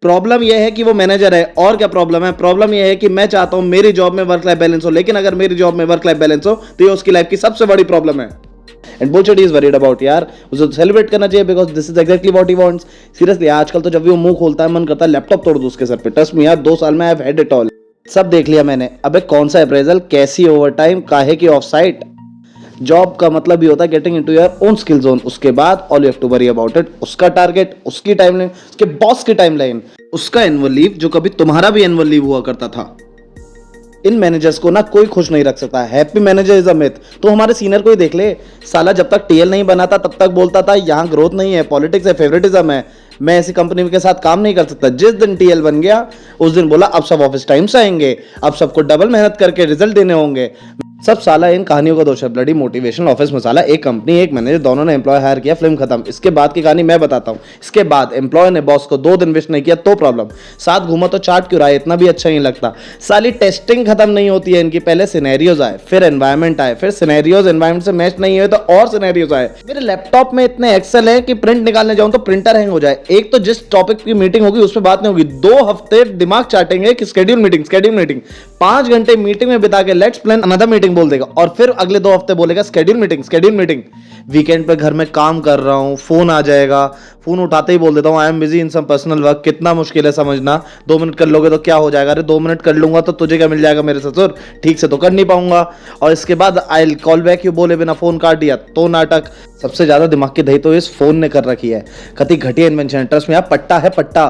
Problem यह है कि वो मैनेजर है। और क्या प्रॉब्लम है? प्रॉब्लम यह है कि मैं चाहता हूं मेरी जॉब में वर्क लाइफ बैलेंस हो, लेकिन अगर मेरी जॉब में वर्क लाइफ बैलेंस हो तो ये उसकी लाइफ की सबसे बड़ी प्रॉब्लम है। And bullshit is worried about यार, उसे सेलिब्रेट करना चाहिए because this is exactly what he wants. Seriously आजकल तो जब भी वो मुंह खोलता है मन करता है लैपटॉप तोड़ दूं उसके सर पे। ट्रस्ट मी यार, 2 साल में I have had it all. सब देख लिया मैंने। अबे कौन सा अप्रेजल, कैसी ओवरटाइम, काहे की ऑफ साइट। जॉब का मतलब भी होता है getting into your own skill zone. उसके बाद all you have to worry about it, उसका टारगेट, उसकी टाइमलाइन, उसके बॉस की टाइमलाइन, उसका एनुअल लीव जो कभी तुम्हारा भी एनुअल लीव हुआ करता था। इन मैनेजर्स को ना कोई खुश नहीं रख सकता। Happy manager is a myth. तो हमारे सीनियर को ही देख ले, साला जब तक टीएल नहीं बनाता तब तक बोलता था यहाँ ग्रोथ नहीं है, पॉलिटिक्स है, फेवरेटिज्म है, मैं ऐसी कंपनी के साथ काम नहीं कर सकता। जिस दिन टीएल बन गया उस दिन बोला अब सब ऑफिस टाइम से आएंगे, अब सबको डबल मेहनत करके रिजल्ट देने होंगे। सब साला इन कहानियों का दोष है। ब्लडी मोटिवेशनल ऑफिस में साला एक कंपनी एक मैनेजर दोनों ने एम्प्लॉय हायर किया, फिल्म खत्म। इसके बाद की कहानी मैं बताता हूँ। इसके बाद एम्प्लॉय ने बॉस को 2 दिन विश नहीं किया तो प्रॉब्लम, साथ घूमा तो चार्ट क्यों रहा है, इतना भी अच्छा नहीं लगता। साली टेस्टिंग खत्म नहीं होती है इनकी, पहले सिनेरियोज आए, फिर एनवायरमेंट आए, फिर सिनेरियोज एनवायरमेंट से मैच नहीं हुए तो और सिनेरियोज आए। मेरे लैपटॉप में इतने एक्सेल है कि प्रिंट निकालने जाऊं तो प्रिंटर हैंग हो जाए। एक तो जिस टॉपिक की मीटिंग होगी उस पर बात नहीं होगी, 2 हफ्ते दिमाग चाटेंगे कि स्केड्यूल मीटिंग 5 घंटे मीटिंग में बिता के लेट्स प्लान अनदर मीटिंग बोल देगा, और फिर अगले 2 हफ्ते बोलेगा स्केड्यूल मीटिंग। वीकेंड पे घर में काम कर रहा हूं, फोन आ जाएगा, फोन उठाते ही बोल देता हूं I am busy in some personal work. कितना मुश्किल है समझना, 2 मिनट कर लोगे तो क्या हो जाएगा? अरे 2 मिनट कर लूंगा तो तुझे क्या मिल जाएगा मेरे ससुर, ठीक से तो कर नहीं पाऊंगा। और इसके बाद I will call back you बोले बिना फोन काट दिया तो नाटक। सबसे ज्यादा दिमाग की दही तो इस फोन ने कर रखी है। कति घटिया इन्वेंशन है, ट्रस्ट में यार, पट्टा है पट्टा।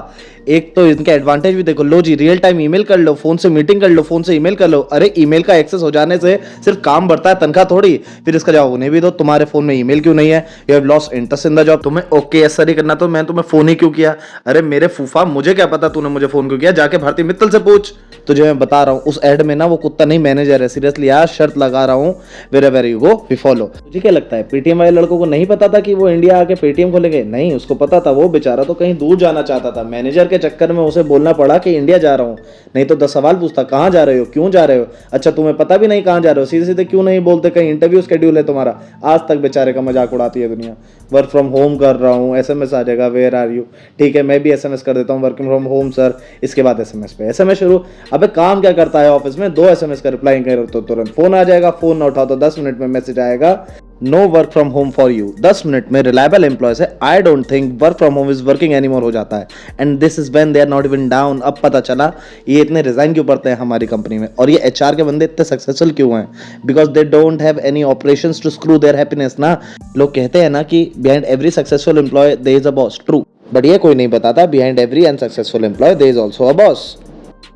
एक तो इनके एडवांटेज भी देखो, लो जी रियल टाइम ईमेल कर लो, फोन से मीटिंग कर लो, फोन से ईमेल कर लो। अरे ईमेल का एक्सेस हो जाने से सिर्फ काम बढ़ता है, तनख्वाह थोड़ी। फिर इसका जवाब उन्हें भी दो, तुम्हारे फोन में ईमेल क्यों नहीं है, you have lost interest in the job. तुम्हें ओके यस सर ही करना तो मैं तुम्हें फोन ही क्यों किया? अरे मेरे फूफा, मुझे क्या पता तूने मुझे फोन क्यों किया, जाके भारती मित्तल से पूछ। तुझे मैं बता रहा हूँ उस एड में ना वो कुत्ता नहीं मैनेजर है। सीरियसली यार शर्त लगा रहा हूँ, wherever you go we follow. तुझे क्या लगता है पेटीएम वाले लड़कों को नहीं पता था कि वो इंडिया आके पेटीएम खोलेंगे? नहीं, उसको पता था। वो बेचारा तो कहीं दूर जाना चाहता था, मैनेजर के चक्कर में उसे बोलना पड़ा कि इंडिया जा रहा हूँ। नहीं तो 10 सवाल पूछता, कहाँ जा रहे हो, क्यों जा रहे हो, अच्छा तुम्हें पता भी नहीं कहाँ जा रहे हो, सीधे सीधे क्यों नहीं बोलते कहीं इंटरव्यू शेड्यूल है तुम्हारा। आज तक बेचारे का मजाक उड़ाती है दुनिया। वर्क फ्रॉम होम कर रहा हूँ, एसएमएस आ जाएगा वेयर आर यू। ठीक है मैं भी एसएमएस कर देता हूँ वर्किंग फ्रॉम होम सर। इसके बाद एसएमएस पे एसएमएस शुरू। अबे काम क्या करता है ऑफिस में, 2 एसएमएस का रिप्लाई करो तो तुरंत फोन आ जाएगा, फोन ना उठाओ तो 10 मिनट में मैसेज आएगा, no work from home for you. 10 minute में रिलायबल एम्प्लॉय से I don't think work from home is working anymore हो जाता है। And this is when they are not even down. अब पता चला ये इतने रिजाइन क्यों पड़ते हैं हमारी कंपनी में, और ये एचआर के बंदे इतने सक्सेसफुल क्यों हैं, because they don't have any operations to screw their happiness ना। लोग कहते हैं ना कि behind every successful employee there is a boss, true, but ये कोई नहीं बताता behind every unsuccessful employee there is also a boss.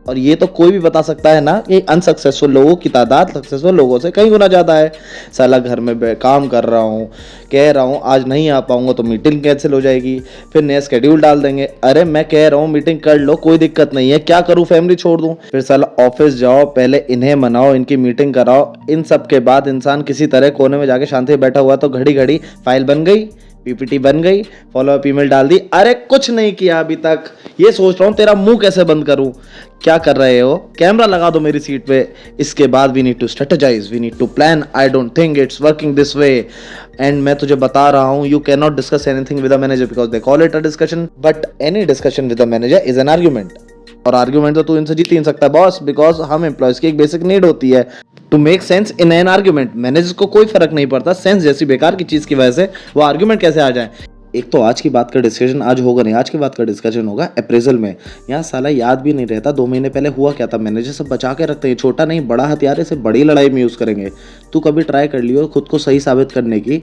और ये तो कोई भी बता सकता है ना कि अनसक्सेसफुल लोगों की तादाद सक्सेसफुल लोगों से कई गुना ज़्यादा है। साला घर में काम कर रहा हूँ, कह रहा हूँ आज नहीं आ पाऊंगा तो मीटिंग कैंसिल हो जाएगी, फिर नया स्केड्यूल डाल देंगे। अरे मैं कह रहा हूँ मीटिंग कर लो, कोई दिक्कत नहीं है, क्या करूँ फैमिली छोड़ दूँ? फिर साला ऑफिस जाओ, पहले इन्हें मनाओ, इनकी मीटिंग कराओ। इन सब के बाद इंसान किसी तरह कोने में जाके शांति से बैठा हुआ तो घड़ी घड़ी फाइल बन गई, पीपीटी बन गई, फॉलो अप ईमेल डाल दी। अरे कुछ नहीं किया अभी तक, ये सोच रहा हूँ तेरा मुंह कैसे बंद करूँ। क्या कर रहे हो? कैमरा लगा दो मेरी सीट पे। इसके बाद we need to strategize, we need to plan. I don't think it's working this way. And मैं तुझे बता रहा हूँ you can not discuss anything with a manager because they call it a discussion, but any discussion with a manager is an argument. और argument तो तू इनसे जीत ही नहीं सकता बॉस, बिकॉज हम एम्प्लॉयज की एक बेसिक नीड होती है to make sense in an argument. Managers को कोई फर्क नहीं पड़ता सेंस जैसी बेकार की चीज की वजह से वो आर्ग्यूमेंट कैसे आ जाए। एक तो आज की बात का डिस्कशन आज होगा नहीं, आज की बात का डिस्कशन होगा अप्रेजल में। यहाँ साला याद भी नहीं रहता 2 महीने पहले हुआ क्या था। मैनेजर सब बचा के रखते हैं, छोटा नहीं बड़ा हथियार इसे बड़ी लड़ाई में यूज करेंगे। तू कभी ट्राई कर लियो खुद को सही साबित करने की,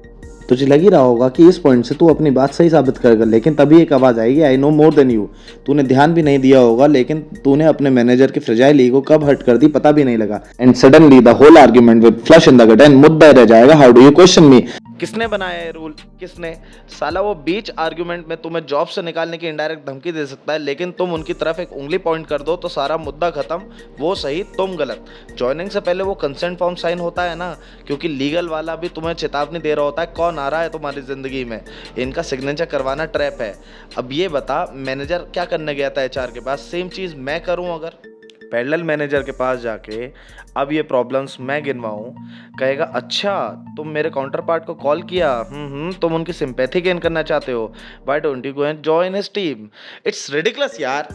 तुझे लग ही रहा होगा कि इस पॉइंट से तू अपनी बात सही साबित करेगा, लेकिन तभी एक आवाज आएगी I know more than you. तूने ध्यान भी नहीं दिया होगा, लेकिन तूने अपने मैनेजर की फ्रेजाइल ईगो कब हर्ट कर दी पता भी नहीं लगा। And suddenly the whole argument with flush in the gut and मुद्दा रह जाएगा how do you question me. किसने बनाया है रूल, किसने? साला वो बीच आर्ग्यूमेंट में तुम्हें जॉब से निकालने की इनडायरेक्ट धमकी दे सकता है, लेकिन तुम उनकी तरफ एक उंगली पॉइंट कर दो तो सारा मुद्दा खत्म, वो सही तुम गलत। ज्वाइनिंग से पहले वो कंसेंट फॉर्म साइन होता है ना, क्योंकि लीगल वाला भी तुम्हें चेतावनी दे रहा होता है कौन आ रहा है तुम्हारी जिंदगी में। इनका सिग्नेचर करवाना ट्रैप है। अब ये बता मैनेजर क्या करने गया था एचआर के पास, सेम चीज मैं करूं अगर? पैरेलल मैनेजर के पास जाके अब ये प्रॉब्लम्स मैं गिनवाऊं, कहेगा अच्छा तुम मेरे काउंटर पार्ट को कॉल किया, तुम उनकी सिंपैथी गेन करना चाहते हो, why don't you go and join his team. It's ridiculous यार।